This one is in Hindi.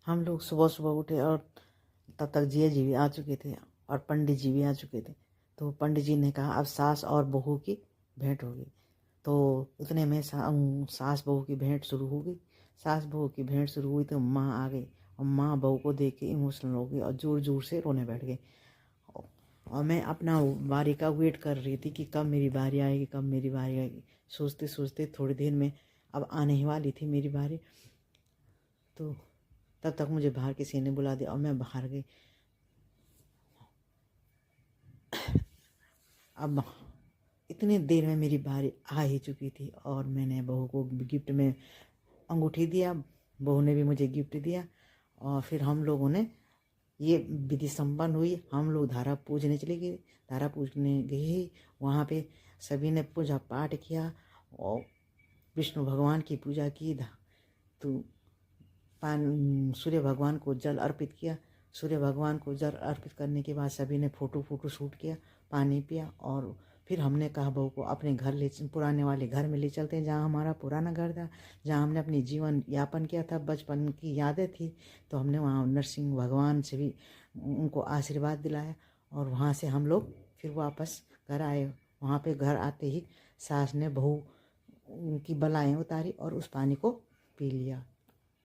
हम लोग सुबह सुबह उठे और तब तक जिया जी भी आ चुके थे और पंडित जी भी आ चुके थे। तो पंडित जी ने कहा अब सास और बहू की भेंट होगी। तो उतने में सास बहू की भेंट शुरू हो गई। सास बहू की भेंट शुरू हुई तो माँ आ गई और माँ बहू को देख के इमोशनल हो गई और जोर जोर से रोने बैठ गई। और मैं अपना बारी का वेट कर रही थी कि कब मेरी बारी आएगी, कब मेरी बारी आएगी। सोचते सोचते थोड़ी देर में अब आने ही वाली थी मेरी बारी। तो तब तक मुझे बाहर किसी ने बुला दिया और मैं बाहर गई। अब इतनी देर में मेरी बारी आ ही चुकी थी और मैंने बहू को गिफ्ट में अंगूठी दिया, बहू ने भी मुझे गिफ्ट दिया और फिर हम लोगों ने ये विधि संपन्न हुई। हम लोग धारा पूजने चले गए। धारा पूजने गए, वहाँ पे सभी ने पूजा पाठ किया और विष्णु भगवान की पूजा की। तो सूर्य भगवान को जल अर्पित किया। सूर्य भगवान को जल अर्पित करने के बाद सभी ने फ़ोटो शूट किया, पानी पिया और फिर हमने कहा बहू को अपने घर पुराने वाले घर में ले चलते हैं, जहाँ हमारा पुराना घर था, जहाँ हमने अपनी जीवन यापन किया था, बचपन की यादें थी। तो हमने वहाँ नरसिंह भगवान से भी उनको आशीर्वाद दिलाया और वहाँ से हम लोग फिर वापस घर आए। वहाँ पे घर आते ही सास ने बहू की बलाएँ उतारी और उस पानी को पी लिया।